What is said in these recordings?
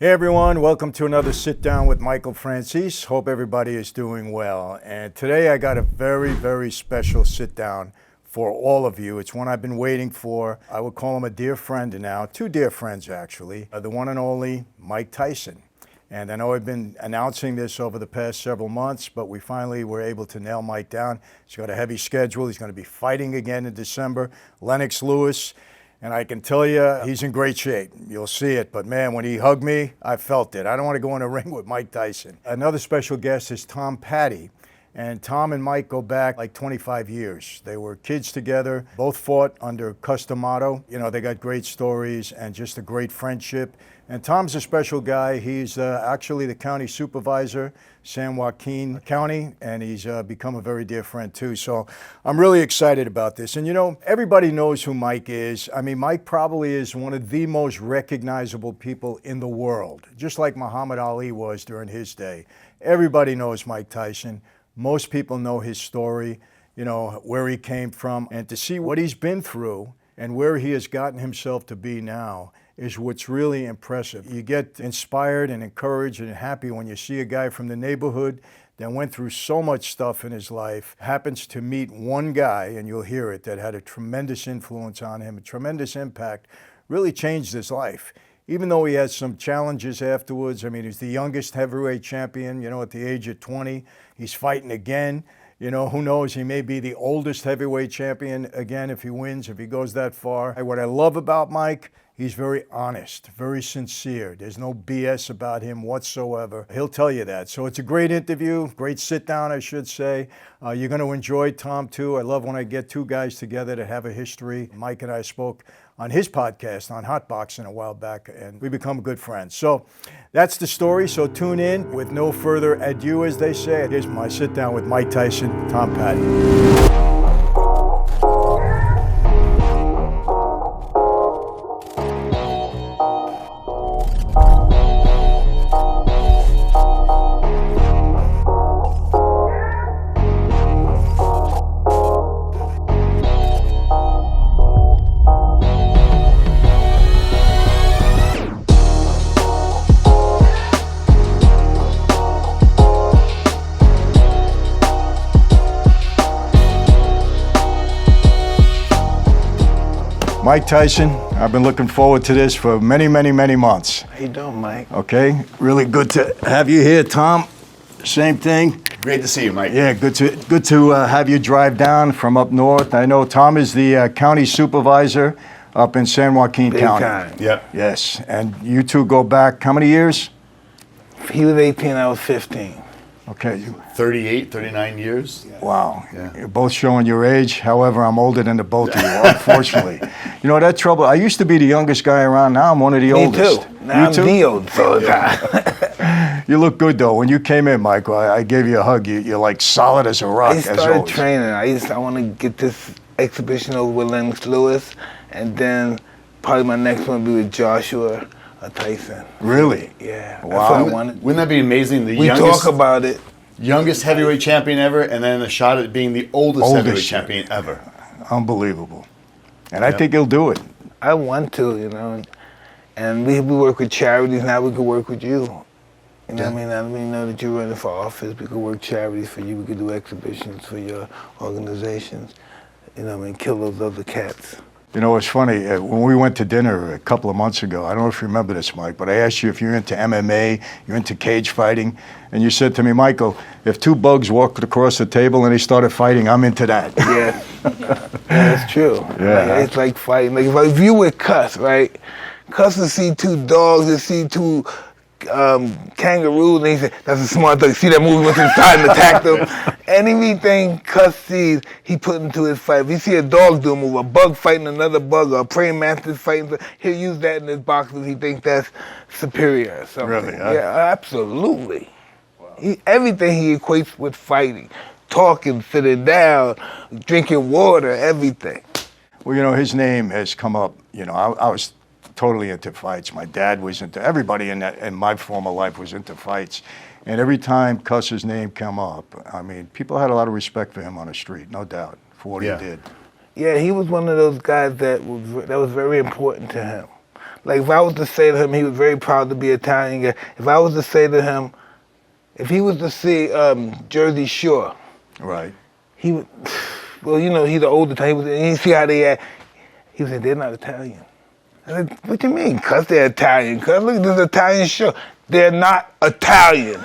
Hey everyone, welcome to another sit down with Michael Franzese. Hope everybody is doing well. And today I got a very, very special sit down for all of you. It's one I've been waiting for. I would call him a dear friend now, two dear friends actually. The one and only Mike Tyson. And I know I've been announcing this over the past several months, but we finally were able to nail Mike down. He's got a heavy schedule. He's going to be fighting again in December. Lennox Lewis. And I can tell you, he's in great shape. You'll see it. But man, when he hugged me, I felt it. I don't want to go in a ring with Mike Tyson. Another special guest is Patti. And Tom and Mike go back like 25 years. They were kids together, both fought under Cus D'Amato. You know, they got great stories and just a great friendship. And Tom's a special guy. He's actually the county supervisor, San Joaquin County, and he's become a very dear friend too. So I'm really excited about this. And you know, everybody knows who Mike is. I mean, Mike probably is one of the most recognizable people in the world, just like Muhammad Ali was during his day. Everybody knows Mike Tyson. Most people know his story, you know, where he came from, and to see what he's been through and where he has gotten himself to be now is what's really impressive. You get inspired and encouraged and happy when you see a guy from the neighborhood that went through so much stuff in his life, happens to meet one guy, and you'll hear it, that had a tremendous influence on him, a tremendous impact, really changed his life. Even though he had some challenges afterwards, I mean, he's the youngest heavyweight champion, you know, at the age of 20. He's fighting again. You know, who knows, he may be the oldest heavyweight champion again if he wins, if he goes that far. What I love about Mike, he's very honest, very sincere. There's no BS about him whatsoever. He'll tell you that. So it's a great interview, great sit down, I should say. You're going to enjoy Tom too. I love when I get two guys together that have a history. Mike and I spoke on his podcast on Hotboxing a while back, and we become good friends. So that's the story. So tune in. With no further ado, as they say, here's my sit down with Mike Tyson, Patti. Mike Tyson, I've been looking forward to this for many, many, many months. How you doing, Mike? Okay, really good to have you here, Tom. Same thing. Great to see you, Mike. Yeah, good to have you drive down from up north. I know Tom is the county supervisor up in San Joaquin County. Time. Yep. Yes, and you two go back how many years? He was 18, I was 15. Okay. 38, 39 years. Wow. Yeah. You're both showing your age. However, I'm older than the both of you, unfortunately. You know, that trouble, I used to be the youngest guy around. Now I'm one of the oldest. Me too. Now I'm the oldest all the time. You look good, though. When you came in, Michael, I gave you a hug. You're like solid as a rock, I as started always. training. I want to get this exhibition over with Lennox Lewis, and then probably my next one will be with Joshua Tyson. Really? Yeah. Wow. That's what I wanted. Wouldn't that be amazing? We talk about it. Youngest heavyweight champion ever, and then a shot at being the oldest heavyweight champion ever. Unbelievable. And I think he'll do it. I want to, you know. And we work with charities. Now we could work with you. You know what I mean? Now that we know that you're running for office, we could work charities for you. We could do exhibitions for your organizations. You know what I mean? Kill those other cats. You know, it's funny, when we went to dinner a couple of months ago, I don't know if you remember this, Mike, but I asked you if you're into MMA, you're into cage fighting, and you said to me, Michael, if two bugs walked across the table and they started fighting, I'm into that. Yeah, that's true. Yeah. Like, it's like fighting. Like if you with Cus, right? Cus will see two dogs, will see two kangaroos, and he said, that's a smart dog. See that movie went to the side and attacked them. Anything Cus sees, he put into his fight. If you see a dog do a move, a bug fighting another bug, or a praying mantis fighting, he'll use that in his boxing. He thinks that's superior or something. Really, huh? Yeah, absolutely. Wow. Everything he equates with fighting. Talking, sitting down, drinking water, everything. Well, you know, his name has come up. You know, I was totally into fights. My dad was into, everybody in my former life was into fights. And every time Cus's name came up, I mean, people had a lot of respect for him on the street, no doubt, for what he did. Yeah, he was one of those guys that was very important to him. Like if I was to say to him, he was very proud to be Italian guy. If I was to say to him, if he was to see Jersey Shore, Right. he would, well, you know, he's the older type. And you see how they act. He said, they're not Italian. I said, what you mean? Cuz they're Italian. Cuz look at this Italian show. They're not Italian.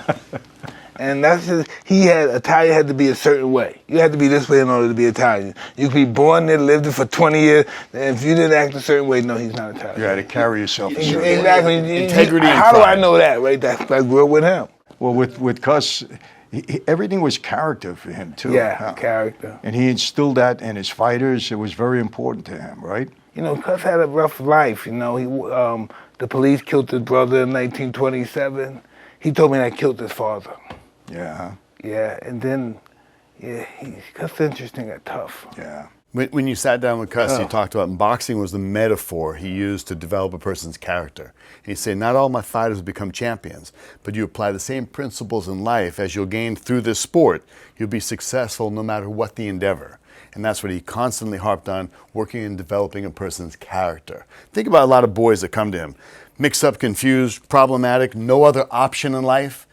And that's just, Italian had to be a certain way. You had to be this way in order to be Italian. You could be born there, lived there for 20 years, and if you didn't act a certain way, no, he's not Italian. You had to carry yourself a certain way. Exactly. Integrity and How do I pride. know that, right? I grew up with him. Well, with Cus, everything was character for him too. Yeah, huh? character. And he instilled that in his fighters. It was very important to him, right? You know, Cus had a rough life. You know, the police killed his brother in 1927. He told me that killed his father. Yeah. Huh? Yeah, and then, Cus interesting and tough. Yeah. When you sat down with Cus, you talked about boxing was the metaphor he used to develop a person's character. And he said, not all my fighters become champions, but you apply the same principles in life as you'll gain through this sport. You'll be successful no matter what the endeavor. And that's what he constantly harped on, working and developing a person's character. Think about a lot of boys that come to him, mixed up, confused, problematic, no other option in life.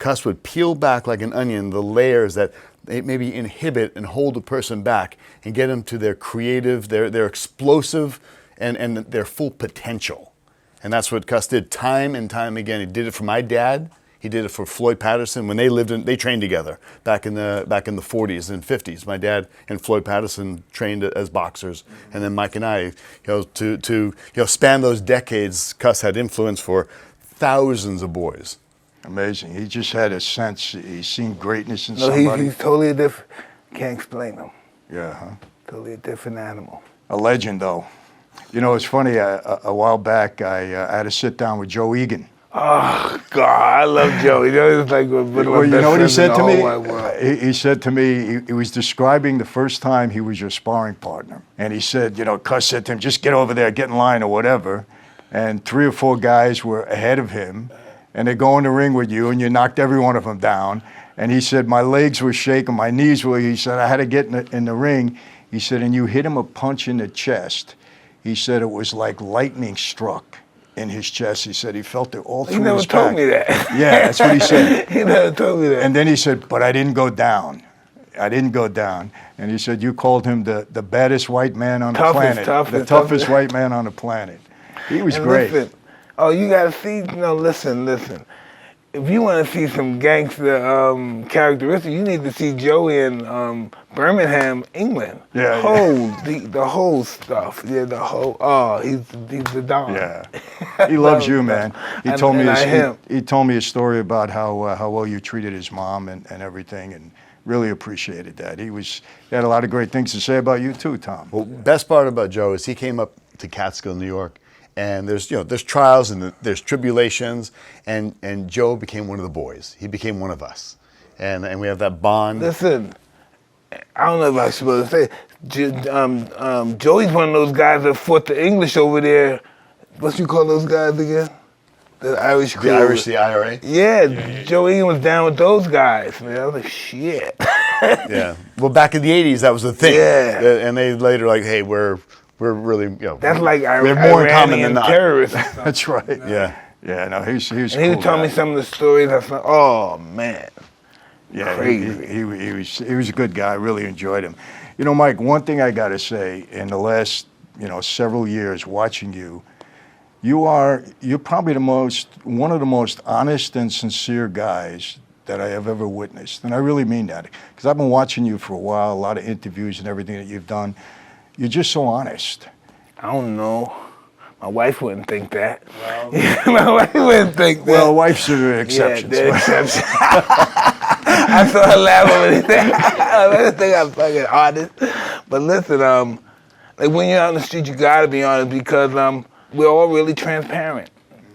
Cus would peel back like an onion the layers that they maybe inhibit and hold a person back and get them to their creative, their explosive, and their full potential. And that's what Cus did time and time again. He did it for my dad. He did it for Floyd Patterson when they trained together back in the 40s and 50s. My dad and Floyd Patterson trained as boxers, and then Mike and I, to span those decades, Cus had influence for thousands of boys. Amazing. He just had a sense. He's seen greatness in No, somebody. he's totally different. Can't explain him. Yeah. Huh? Totally a different animal. A legend, though. You know, it's funny. A while back, I had to sit down with Joe Egan. Oh God, I love Joe. You know, he's like one of my Well, you best know what he friends in said the to me? whole wide world. He said to me, he was describing the first time he was your sparring partner. And he said, you know, Cus said to him, just get over there, get in line or whatever. And 3 or 4 guys were ahead of him. And they go in the ring with you, and you knocked every one of them down. And he said, my legs were shaking, my knees were, he said, I had to get in the ring. He said, and you hit him a punch in the chest. He said it was like lightning struck in his chest. He said he felt it all through his back. He never told me that. Yeah, that's what he said. He never told me that. And then he said, but I didn't go down. I didn't go down. And he said, you called him the baddest white man on the planet. The toughest white man on the planet. He was great. Listen, you gotta see, listen. If you want to see some gangster characteristics, you need to see Joey in Birmingham, England. Yeah, The whole stuff. Yeah, the whole. He's the don. Yeah, he loves you, man. He told me he told me a story about how well you treated his mom and everything, and really appreciated that. He had a lot of great things to say about you too, Tom. Well, best part about Joe is he came up to Catskill, New York. And there's trials and there's tribulations, and Joe became one of the boys. He became one of us, and we have that bond. Listen, I don't know if I'm supposed to say, Joey's one of those guys that fought the English over there. What you call those guys again? The Irish crew. The Irish, the IRA. Yeah, Joe Egan was down with those guys, man. I was like, shit. Yeah. Well, back in the '80s, that was the thing. Yeah. And they later like, hey, we're really, That's like we have more in common than not. terrorists. That's right. Yeah. Yeah. No, he was And cool he was telling me guy. some of the stories. I was like, oh man. Yeah, Crazy. he was a good guy. I really enjoyed him. You know, Mike, one thing I got to say, in the last several years watching you, you're probably one of the most honest and sincere guys that I have ever witnessed, and I really mean that, because I've been watching you for a while, a lot of interviews and everything that you've done. You're just so honest. I don't know. My wife wouldn't think that. Well, my wife wouldn't think that. Well, wives are exceptions. Yeah, they're exceptions. I saw her laugh over there. I think I'm fucking honest. But listen, like when you're out in the street, you gotta be honest, because we're all really transparent.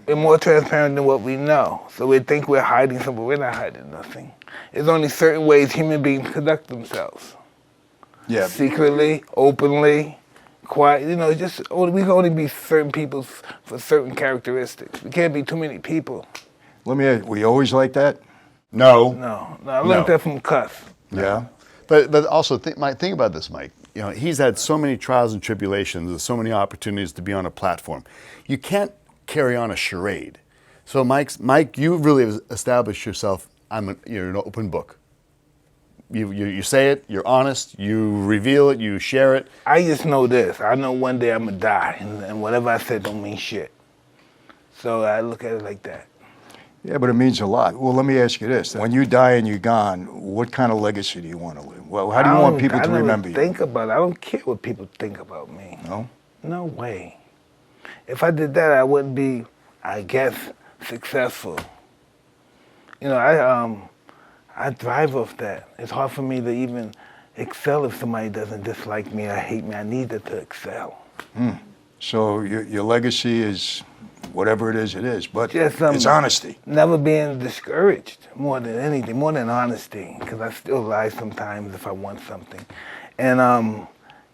We're more transparent than what we know. So we think we're hiding something, but we're not hiding nothing. There's only certain ways human beings conduct themselves. Yeah. Secretly, openly, quiet. We can only be certain people for certain characteristics. We can't be too many people. Let me ask, were you always like that? No. No, I learned that from Cus. Yeah. But also think about this, Mike. you know, he's had so many trials and tribulations, and so many opportunities to be on a platform. You can't carry on a charade. So Mike, you really have established yourself. You're an open book. You say it, you're honest, you reveal it, you share it. I just know this. I know one day I'm going to die, and whatever I said don't mean shit. So I look at it like that. Yeah, but it means a lot. Well, let me ask you this. When you die and you're gone, what kind of legacy do you want to leave? Well, how do you want people to remember you? I think about it. I don't care what people think about me. No? No way. If I did that, I wouldn't be, I guess, successful. You know, I thrive off that. It's hard for me to even excel if somebody doesn't dislike me or hate me. I need it to excel. So your legacy is whatever it is, but Just, it's honesty. Never being discouraged more than anything, more than honesty, because I still lie sometimes if I want something. And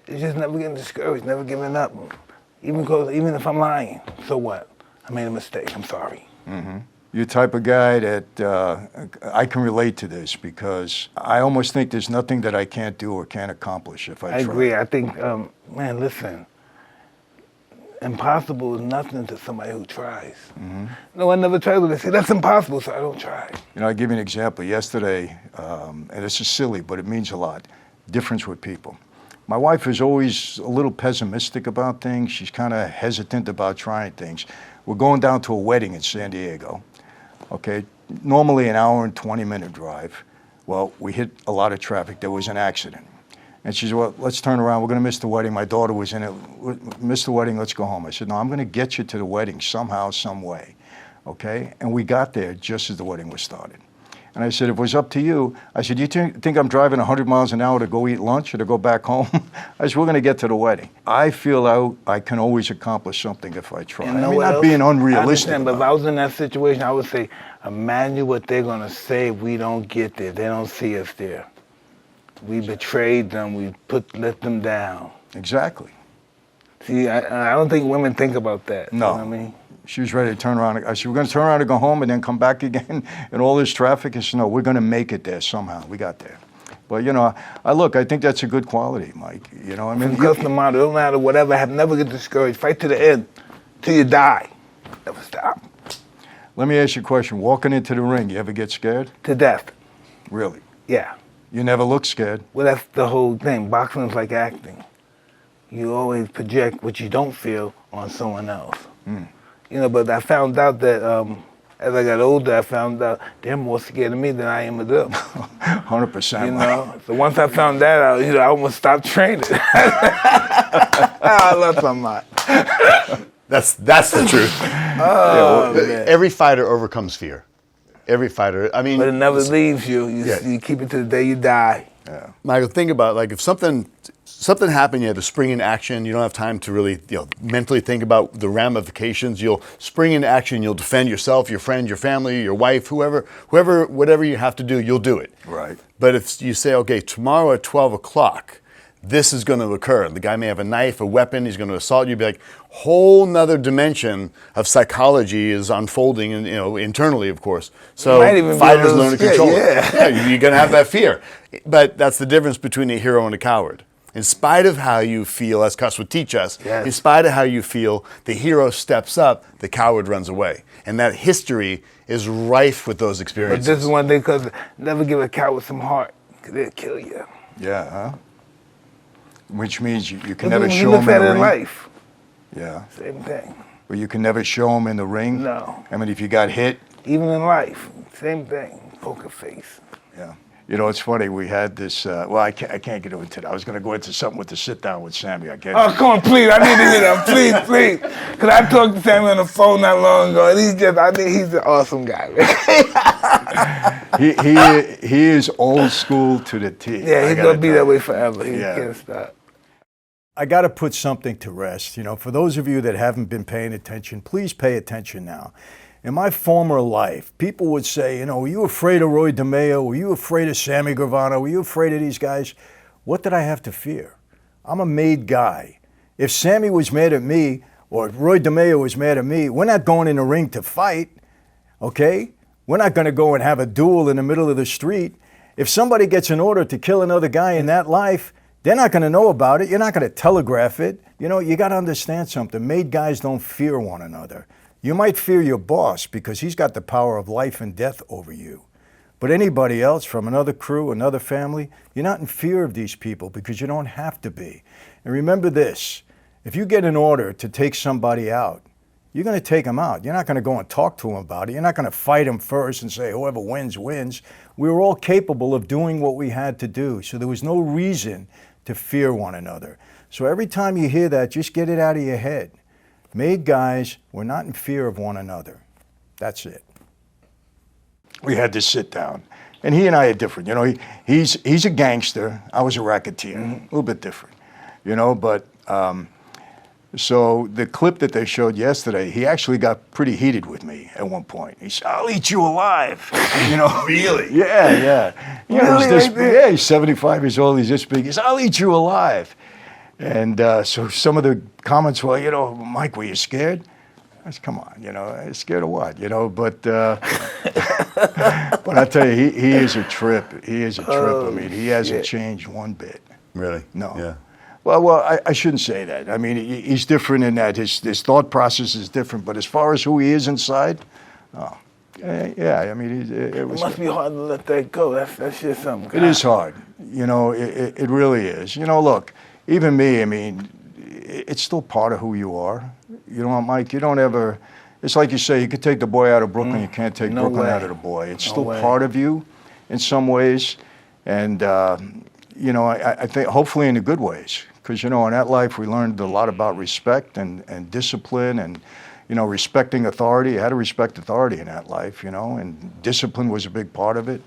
it's just never getting discouraged, never giving up. Even if I'm lying, so what? I made a mistake, I'm sorry. You're the type of guy that I can relate to this because I almost think there's nothing that I can't do or can't accomplish if I try. I agree. I think, man, listen, impossible is nothing to somebody who tries. No, I never tried. They say, that's impossible, so I don't try. You know, I'll give you an example. Yesterday, and this is silly, but it means a lot, difference with people. My wife is always a little pessimistic about things. She's kind of hesitant about trying things. We're going down to a wedding in San Diego. Okay, normally an hour and 20-minute drive. Well, we hit a lot of traffic. There was an accident. And she said, well, let's turn around. We're going to miss the wedding. My daughter was in it. Miss the wedding. Let's go home. I said, no, I'm going to get you to the wedding somehow, some way. Okay? And we got there just as the wedding was started. And I said, if it was up to you, I said, you think I'm driving 100 miles an hour to go eat lunch or to go back home? I said, we're going to get to the wedding. I feel I can always accomplish something if I try. I mean, not being unrealistic. I understand, but if I was in that situation, I would say, imagine what they're going to say if we don't get there. They don't see us there. We betrayed them. We let them down. Exactly. See, I don't think women think about that. No. You know what I mean? She was ready to turn around. I said, we're going to turn around and go home and then come back again and all this traffic. I said, no, we're going to make it there somehow. We got there. But, you know, I think that's a good quality, Mike. You know, I mean, Cus D'Amato, don't matter whatever happens, never get discouraged. Fight to the end, till you die. Never stop. Let me ask you a question. Walking into the ring, you ever get scared? To death. Really? Yeah. You never look scared? Well, that's the whole thing. Boxing is like acting. You always project what you don't feel on someone else. You know, but I found out that as I got older, I found out they're more scared of me than I am of them. 100%. You know? So once I found that out, you know, I almost stopped training. I love somebody. That's the truth. Every fighter overcomes fear. Every fighter. I mean, but it never leaves you. You keep it to the day you die. Yeah. Michael, think about it, like if something happened, you had to spring in action. You don't have time to really, mentally think about the ramifications. You'll spring into action. You'll defend yourself, your friend, your family, your wife, whoever, whatever you have to do, you'll do it. Right. But if you say, okay, tomorrow at 12 o'clock, this is going to occur. The guy may have a knife, a weapon. He's going to assault you. You'd be like, whole nother dimension of psychology is unfolding, and internally, of course. So fighters learn to control it. Yeah, you're going to have that fear. But that's the difference between a hero and a coward. In spite of how you feel, as Cus would teach us, in spite of how you feel, the hero steps up, the coward runs away. And that history is rife with those experiences. But this is one thing, because never give a coward some heart, because they'll kill you. Yeah, huh? Which means you can never show them in the ring. In life. Yeah. Same thing. But you can never show them in the ring? No. I mean, if you got hit? Even in life, same thing, poker face. Yeah. You know, it's funny, we had this, I can't get into that. I was going to go into something with the sit down with Sammy. I can't. Oh, come on, please, I need to hear that, please. Because I talked to Sammy on the phone not long ago, and I think he's an awesome guy. he is old school to the T. Yeah, he's going to be that way forever. He can't stop. I got to put something to rest. For those of you that haven't been paying attention, please pay attention now. In my former life, people would say, were you afraid of Roy DeMeo? Were you afraid of Sammy Gravano? Were you afraid of these guys? What did I have to fear? I'm a made guy. If Sammy was mad at me or Roy DeMeo was mad at me, we're not going in the ring to fight, okay? We're not going to go and have a duel in the middle of the street. If somebody gets an order to kill another guy in that life, They're not going to know about it. You're not going to telegraph it. You know, you got to understand something. Made guys don't fear one another. You might fear your boss because he's got the power of life and death over you. But anybody else from another crew, another family, you're not in fear of these people because you don't have to be. And remember this, if you get an order to take somebody out, you're going to take them out. You're not going to go and talk to them about it. You're not going to fight them first and say, whoever wins, wins. We were all capable of doing what we had to do. So there was no reason to fear one another. So every time you hear that, just get it out of your head. Made guys were not in fear of one another. That's it. We had to sit down. And he and I are different. You know, he's a gangster. I was a racketeer. A little bit different. You know, but so the clip that they showed yesterday, he actually got pretty heated with me at one point. He said, "I'll eat you alive." You know? Really? Yeah. You know, Really? yeah, he's 75 years old. He's this big. He said, "I'll eat you alive." And so some of the comments were, you know, "Mike, were you scared?" I said, "Come on, you know, scared of what?" You know, but but I tell you, he is a trip. He is a trip. I mean, he hasn't changed one bit. Really? No. Yeah. Well, I shouldn't say that. I mean, he's different in that his thought process is different. But as far as who he is inside, yeah, I mean, it was. It must be hard to let that go. That's just something. It is hard. You know, it really is. You know, look, even me, I mean, it's still part of who you are. You know what, Mike? You don't ever, it's like you say, you could take the boy out of Brooklyn, you can't take Brooklyn out of the boy. It's still part of you in some ways. And, you know, I think hopefully in the good ways. Because, you know, in that life we learned a lot about respect and discipline and, you know, respecting authority. You had to respect authority in that life, you know, and discipline was a big part of it.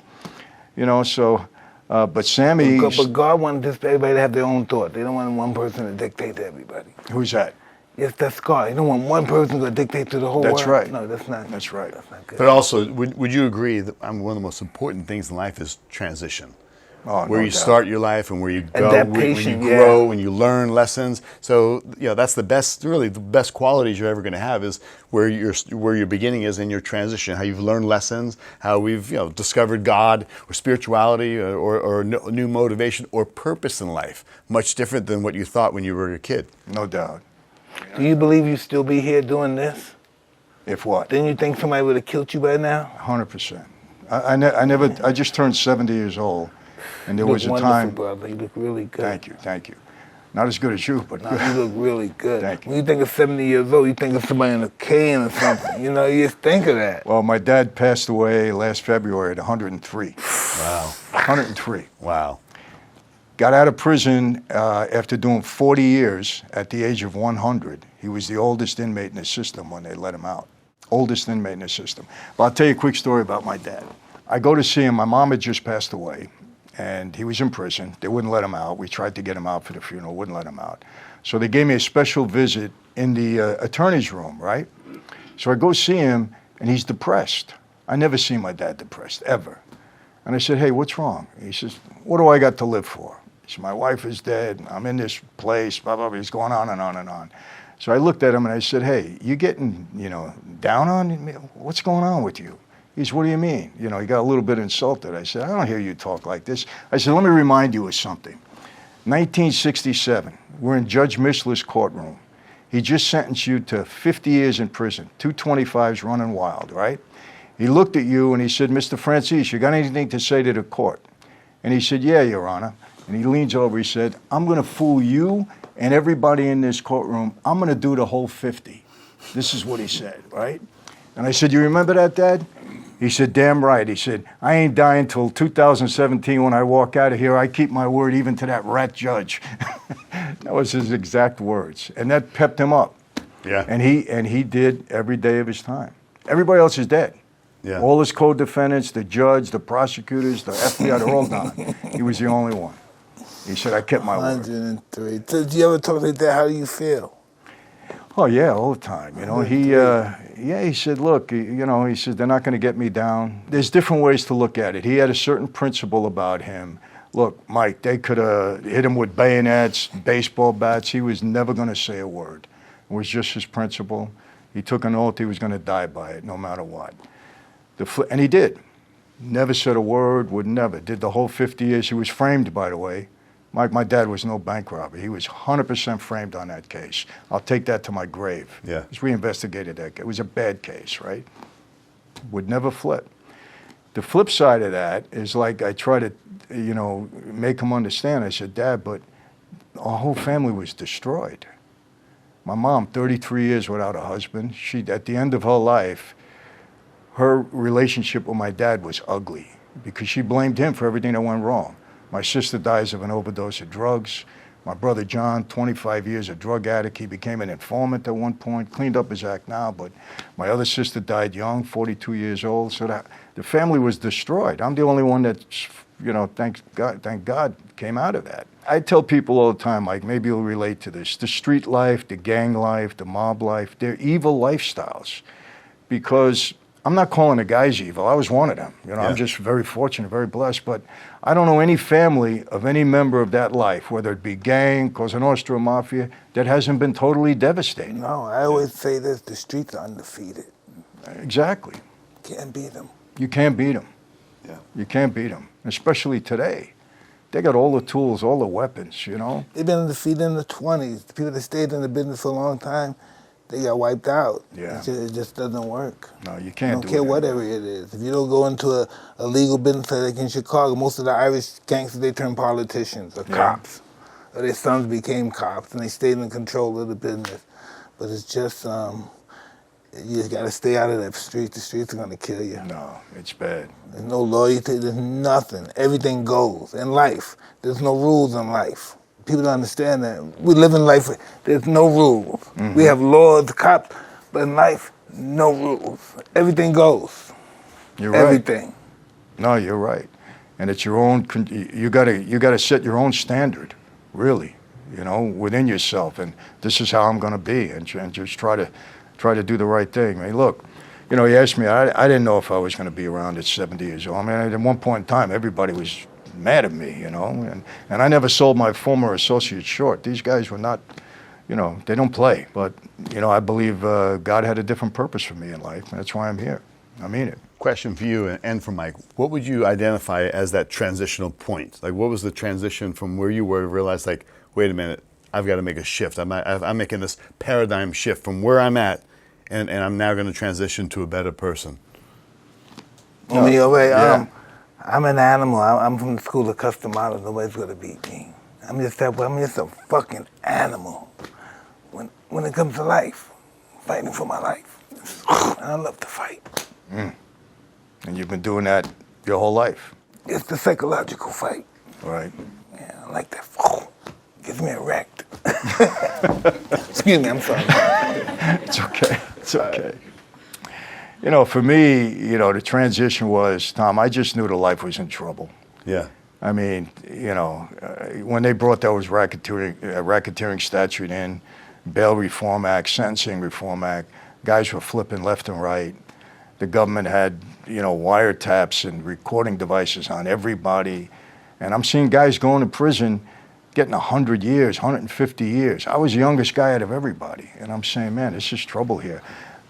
You know, so, but Sammy... But God wanted everybody to have their own thought. They don't want one person to dictate to everybody. Who's that? Yes, that's God. You don't want one person to dictate to the whole world. That's right. No, that's not. That's right. That's not good. But also, would you agree that one of the most important things in life is transition? Oh, where no you doubt. start your life and where you go, when you Adaptation, grow, when you learn lessons. So, you know, that's the best, really the best qualities you're ever going to have is where your beginning is in your transition, how you've learned lessons, how we've, you know, discovered God or spirituality or new motivation or purpose in life. Much different than what you thought when you were a kid. No doubt. Do you believe you still be here doing this? If what? Didn't you think somebody would have killed you by now? 100%. I just turned 70 years old. And there was a time. Brother. You look really good. Thank you. Not as good as you, but No, good. you look really good. Thank you. When you think of 70 years old, you think of somebody in a cane or something. You know, you just think of that. Well, my dad passed away last February at 103. Wow. 103. Wow. Got out of prison after doing 40 years at the age of 100. He was the oldest inmate in the system when they let him out. Oldest inmate in the system. But I'll tell you a quick story about my dad. I go to see him. My mom had just passed away. And he was in prison. They wouldn't let him out. We tried to get him out for the funeral, wouldn't let him out. So they gave me a special visit in the attorney's room, right? So I go see him, and he's depressed. I never seen my dad depressed, ever. And I said, "Hey, what's wrong?" He says, "What do I got to live for?" He said, "My wife is dead. I'm in this place, blah, blah, blah." He's going on and on and on. So I looked at him, and I said, "Hey, you getting, you know, down on me? What's going on with you?" He said, "What do you mean?" You know, he got a little bit insulted. I said, "I don't hear you talk like this." I said, "Let me remind you of something. 1967, we're in Judge Mishler's courtroom. He just sentenced you to 50 years in prison, 225s running wild, right? He looked at you and he said, 'Mr. Franzese, you got anything to say to the court?' And he said, 'Yeah, Your Honor.' And he leans over, he said, 'I'm going to fool you and everybody in this courtroom. I'm going to do the whole 50. This is what he said, right? And I said, 'You remember that, Dad?' He said, 'Damn right.' He said, 'I ain't dying till 2017 when I walk out of here. I keep my word even to that rat judge.'" That was his exact words. And that pepped him up. Yeah. And he did every day of his time. Everybody else is dead. Yeah. All his co-defendants, the judge, the prosecutors, the FBI, they're all gone. He was the only one. He said, "I kept my word." 103. Did you ever talk like that? How do you feel? Oh yeah, all the time. You know, he said, "Look, you know," he said, "they're not going to get me down." There's different ways to look at it. He had a certain principle about him. Look, Mike, they could have hit him with bayonets, baseball bats. He was never going to say a word. It was just his principle. He took an oath he was going to die by it, no matter what. And he did. Never said a word, would never. Did the whole 50 years. He was framed, by the way, My dad was no bank robber. He was 100% framed on that case. I'll take that to my grave. Yeah. Because we investigated that case. It was a bad case, right? Would never flip. The flip side of that is like I try to, make him understand. I said, Dad, but our whole family was destroyed. My mom, 33 years without a husband. She, at the end of her life, her relationship with my dad was ugly because she blamed him for everything that went wrong. My sister dies of an overdose of drugs. My brother John, 25 years a drug addict. He became an informant at one point, cleaned up his act now, but my other sister died young, 42 years old. So that the family was destroyed. I'm the only one that, thank God, came out of that. I tell people all the time, Mike, maybe you'll relate to this, the street life, the gang life, the mob life, they're evil lifestyles because I'm not calling the guys evil. I was one of them. I'm just very fortunate, very blessed. But I don't know any family of any member of that life, whether it be gang, Cosa Nostra, or Mafia, that hasn't been totally devastated. No, I always say this, the streets are undefeated. Exactly. Can't beat them. You can't beat them. Yeah. You can't beat them, especially today. They got all the tools, all the weapons, They've been undefeated in the 20s. The people that stayed in the business for a long time, they got wiped out. Yeah. It just doesn't work. No, you I can't don't do care it what anymore. area it is. If you don't go into a legal business like in Chicago, most of the Irish gangsters, they turn politicians or cops. Or their sons became cops and they stayed in control of the business. But it's just, you just got to stay out of that street. The streets are going to kill you. No, it's bad. There's no loyalty, there's nothing. Everything goes. In life, there's no rules in life. People don't understand that. We live in life, there's no rules. Mm-hmm. We have laws, cops, but in life, no rules. Everything goes. You're right. Everything. No, you're right. And it's your own, you gotta set your own standard, really, within yourself. And this is how I'm gonna be, and just try to do the right thing. I mean, look, you asked me, I didn't know if I was gonna be around at 70 years old. I mean, at one point in time, everybody was mad at me, and I never sold my former associates short. These guys were not, they don't play. But, I believe God had a different purpose for me in life, and that's why I'm here. I mean it. Question for you and for Mike. What would you identify as that transitional point? Like, what was the transition from where you were to realize, like, wait a minute, I've got to make a shift. I'm making this paradigm shift from where I'm at, and I'm now going to transition to a better person. I'm an animal. I'm from the school of Cus D'Amato. Nobody's going to beat me. I'm just a fucking animal when it comes to life, fighting for my life. And I love to fight. And you've been doing that your whole life. It's the psychological fight. Right. Yeah, I like that. Gets me erect. Excuse me, I'm sorry. It's okay. It's okay. For me, the transition was, Tom, I just knew the life was in trouble. Yeah. I mean, when they brought those racketeering statute in, Bail Reform Act, Sentencing Reform Act, guys were flipping left and right. The government had, wiretaps and recording devices on everybody. And I'm seeing guys going to prison getting 100 years, 150 years. I was the youngest guy out of everybody. And I'm saying, man, this is trouble here.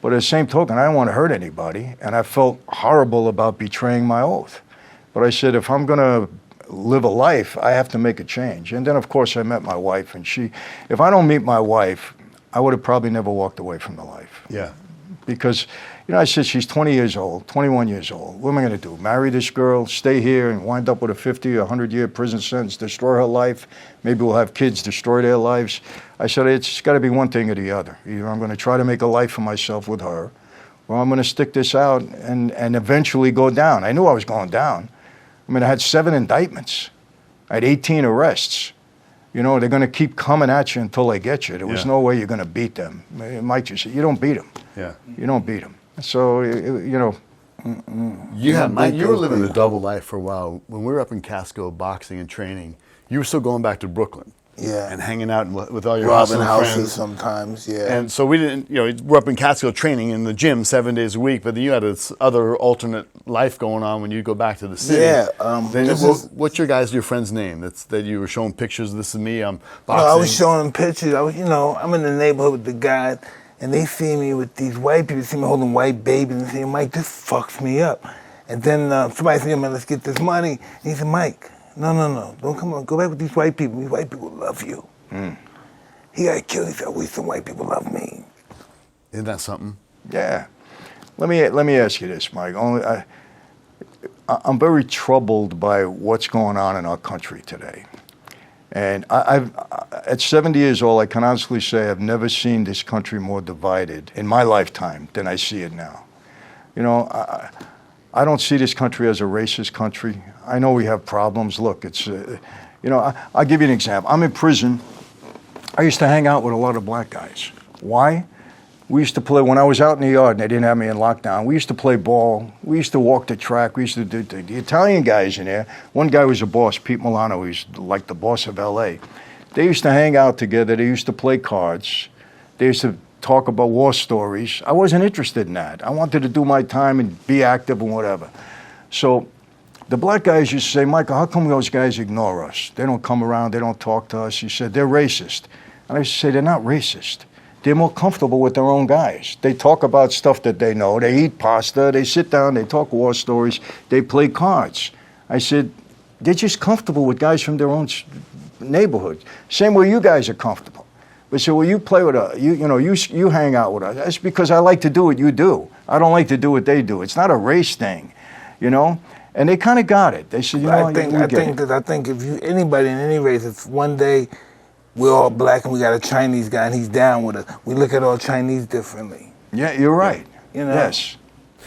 But at the same token, I didn't want to hurt anybody. And I felt horrible about betraying my oath. But I said, if I'm going to live a life, I have to make a change. And then, of course, I met my wife. And if I don't meet my wife, I would have probably never walked away from the life. Yeah. Because, I said, she's 20 years old, 21 years old. What am I going to do? Marry this girl, stay here, and wind up with a 50 or 100-year prison sentence, destroy her life? Maybe we'll have kids destroy their lives. I said, it's got to be one thing or the other. Either I'm going to try to make a life for myself with her, or I'm going to stick this out and eventually go down. I knew I was going down. I mean, I had 7 indictments. I had 18 arrests. They're going to keep coming at you until they get you. There was no way you're going to beat them. Mike just said, you don't beat them. Yeah. You don't beat them. So, Mike, you were living a double life for a while. When we were up in Casco boxing and training, you were still going back to Brooklyn. Yeah. And hanging out with all your robbing hustling houses friends. sometimes, yeah. And so we didn't, we're up in Catskill training in the gym 7 days a week, but then you had this other alternate life going on when you go back to the city. Yeah. What's your friend's name that you were showing pictures? This is me, I'm boxing. No, I was showing them pictures. I'm in the neighborhood with the guys, and they see me with these white people, see me holding white babies, and say, Mike, this fucks me up. And then somebody said, man, let's get this money. And he said, Mike, No. Don't come on. Go back with these white people. These white people love you. He got killed. He said, I wish some white people love me. Isn't that something? Yeah. Let me ask you this, Mike. I'm very troubled by what's going on in our country today. And at 70 years old, I can honestly say I've never seen this country more divided in my lifetime than I see it now. You know, I don't see this country as a racist country. I know we have problems. Look, it's, you know, I'll give you an example. I'm in prison. I used to hang out with a lot of black guys. Why? We used to play, when I was out in the yard and they didn't have me in lockdown, we used to play ball. We used to walk the track. We used to do the Italian guys in there. One guy was a boss, Pete Milano. He was like the boss of LA. They used to hang out together. They used to play cards. They used to talk about war stories. I wasn't interested in that. I wanted to do my time and be active and whatever. So the black guys used to say, Michael, how come those guys ignore us? They don't come around. They don't talk to us. He said, they're racist. And I used to say, they're not racist. They're more comfortable with their own guys. They talk about stuff that they know. They eat pasta. They sit down. They talk war stories. They play cards. I said, they're just comfortable with guys from their own neighborhood. Same way you guys are comfortable. But so when you play with us, you hang out with us. That's because I like to do what you do. I don't like to do what they do. It's not a race thing, you know. And they kind of got it. They said, I think if anybody in any race, if one day we're all black and we got a Chinese guy and he's down with us, we look at all Chinese differently. Yeah, you're right. You know? Yes.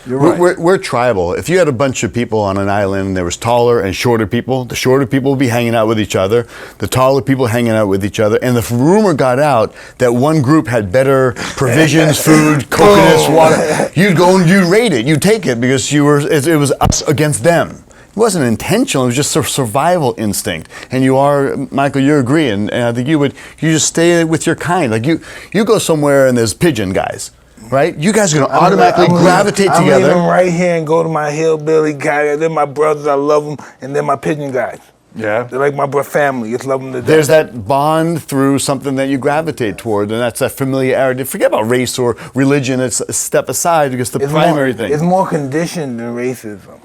You're right. We're tribal. If you had a bunch of people on an island and there was taller and shorter people, the shorter people would be hanging out with each other, the taller people hanging out with each other, and the rumor got out that one group had better provisions, food, coconuts, water, you'd go and you'd raid it, you'd take it because it was us against them. It wasn't intentional, it was just a survival instinct. And you are, Michael, you agree, and I think you just stay with your kind. Like you go somewhere and there's pigeon guys. Right? You guys are going to automatically gravitate together. I'm leaving right here and go to my hillbilly guy. They're my brothers. I love them. And they're my pigeon guys. Yeah. They're like my family. Just love them to death. There's that bond through something that you gravitate toward, and that's that familiarity. Forget about race or religion. It's a step aside because the primary thing. It's more conditioned than racism.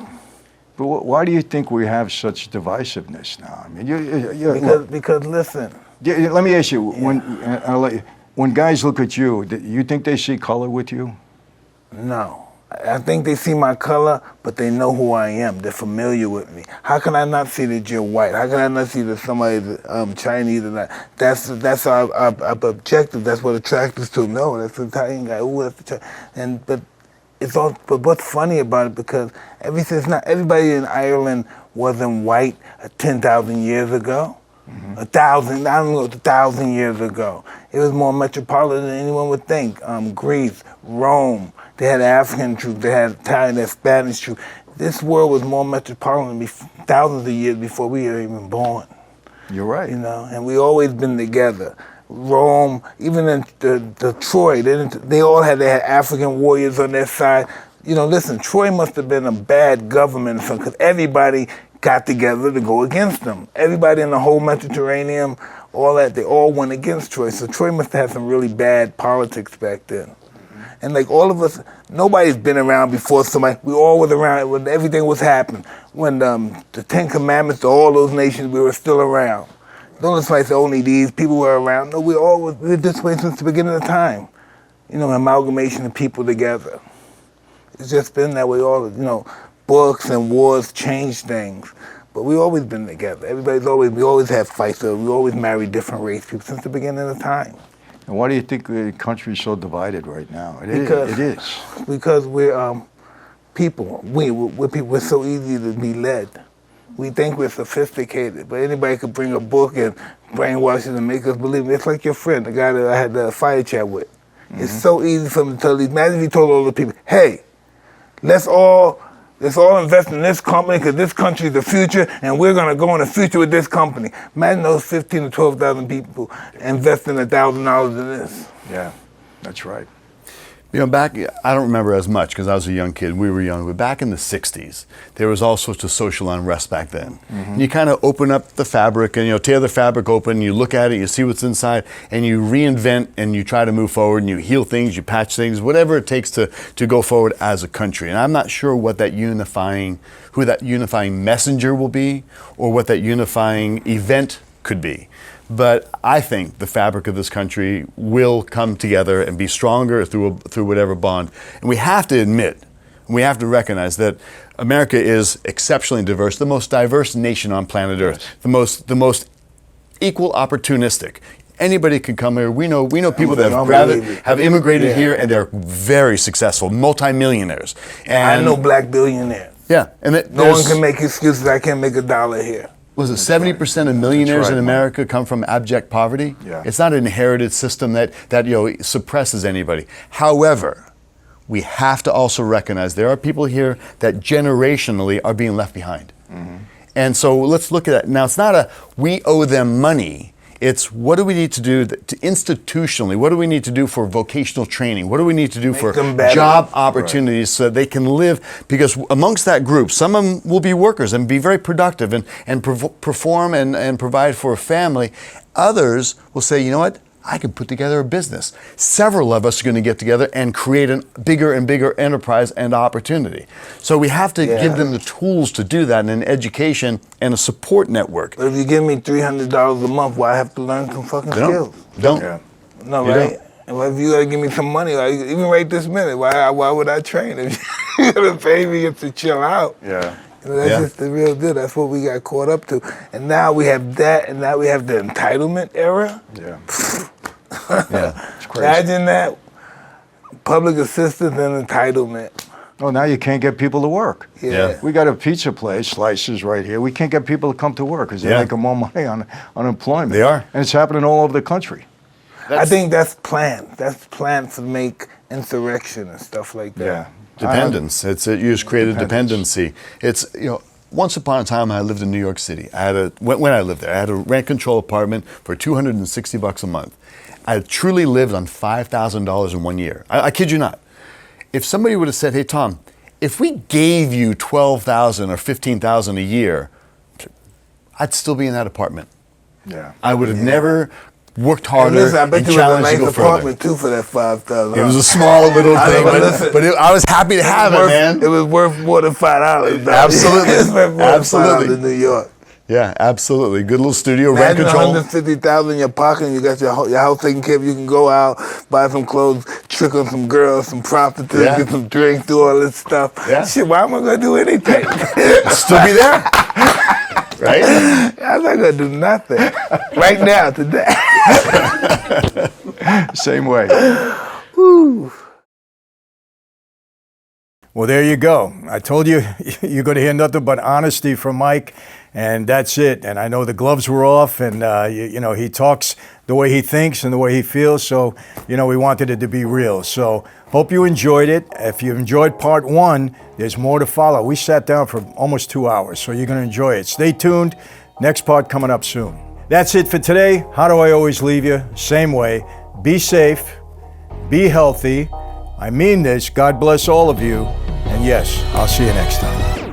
But why do you think we have such divisiveness now? I mean, because listen. Let me ask you, when guys look at you, do you think they see color with you? No. I think they see my color, but they know who I am. They're familiar with me. How can I not see that you're white? How can I not see that somebody's Chinese or not? That's our objective. That's what attracts us to. No, that's the Italian guy. Ooh, that's the but what's funny about it, because everybody in Ireland wasn't white 10,000 years ago. 1,000 years ago. It was more metropolitan than anyone would think. Greece, Rome, they had African troops, they had Italian, they had Spanish troops. This world was more metropolitan thousands of years before we were even born. You're right. You know, and we always been together. Rome, even in the Troy, they had African warriors on their side. You know, listen, Troy must have been a bad government because everybody got together to go against them. Everybody in the whole Mediterranean, all that, they all went against Troy. So Troy must have had some really bad politics back then. And like all of us, nobody's been around before somebody. We all was around when everything was happening. When the Ten Commandments to all those nations, we were still around. Don't let somebody say only these people were around. No, we were this way since the beginning of time. You know, amalgamation of people together. It's just been that way all, books and wars change things, but we've always been together. We always have fights, so we always marry different race people since the beginning of time. And why do you think the country's so divided right now? It is. Because we're people. We're people. We're so easy to be led. We think we're sophisticated, but anybody could bring a book and brainwash us and make us believe it. It's like your friend, the guy that I had the fire chat with. It's so easy for him to tell these. Imagine if he told all the people, hey, let's all invest in this company because this country's the future and we're going to go in the future with this company. Imagine those 15,000 to 12,000 people investing $1,000 in this. Yeah, that's right. You know, back, I don't remember as much because I was a young kid, we were young, but back in the 60s, there was all sorts of social unrest back then. And you kind of open up the fabric and, you know, tear the fabric open, you look at it, you see what's inside, and you reinvent and you try to move forward and you heal things, you patch things, whatever it takes to go forward as a country. And I'm not sure what that who that unifying messenger will be or what that unifying event could be. But I think the fabric of this country will come together and be stronger through whatever bond. And we have to admit, we have to recognize that America is exceptionally diverse, the most diverse nation on planet Earth, the most equal opportunistic. Anybody can come here. We know people that have immigrated here and they're very successful, multimillionaires. And I know black billionaires. Yeah, and no one can make excuses. I can't make $1 here. Was it 70% of millionaires in America come from abject poverty? Yeah. It's not an inherited system that you know suppresses anybody. However, we have to also recognize there are people here that generationally are being left behind. And so let's look at that. Now, it's not a we owe them money. It's what do we need to do to institutionally, what do we need to do for vocational training? What do we need to do for job opportunities so that they can live? Because amongst that group, some of them will be workers and be very productive and perform and provide for a family. Others will say, you know what? I can put together a business. Several of us are going to get together and create a bigger and bigger enterprise and opportunity. So we have to give them the tools to do that and an education and a support network. But if you give me $300 a month, why I have to learn some fucking skills? Don't. Yeah. No, You right? And if you gotta give me some money, like, even right this minute, why would I train? If you're gonna pay me to chill out. Yeah. You know, that's just the real deal. That's what we got caught up to. And now we have that, and now we have the entitlement era. Yeah. Yeah. It's crazy. Imagine that. Public assistance and entitlement. Oh, now you can't get people to work. Yeah. We got a pizza place, Slices, right here. We can't get people to come to work because they're making more money on unemployment. They are. And it's happening all over the country. I think that's planned. That's planned to make insurrection and stuff like that. Yeah. Dependence. You just create a dependency. It's, you know, once upon a time I lived in New York City. When I lived there, I had a rent control apartment for $260 a month. I truly lived on $5,000 in 1 year. I kid you not. If somebody would have said, hey, Tom, if we gave you $12,000 or $15,000 a year, I'd still be in that apartment. Yeah. I would have never worked harder Listen, I bet and you it was a challenged to nice go further. apartment too for that $5,000. It was a small little thing, but I was happy to have it, man. It was worth more than $5. Absolutely. It's worth more Absolutely. than $5 in New York. Yeah, absolutely. Good little studio, rent Imagine control. $150,000 in your pocket, and you got your house taken care of. You can go out, buy some clothes, trick on some girls, some prostitutes, get some drinks, do all this stuff. Yeah. Shit, why am I gonna do anything? Still be there, right? I'm not gonna do nothing right now today. Same way. Woo. Well, there you go. I told you, you're going to hear nothing but honesty from Mike, and that's it. And I know the gloves were off, and, you know, he talks the way he thinks and the way he feels, so, you know, we wanted it to be real. So, hope you enjoyed it. If you enjoyed part 1, there's more to follow. We sat down for almost 2 hours, so you're going to enjoy it. Stay tuned. Next part coming up soon. That's it for today. How do I always leave you? Same way. Be safe. Be healthy. I mean this. God bless all of you. And yes, I'll see you next time.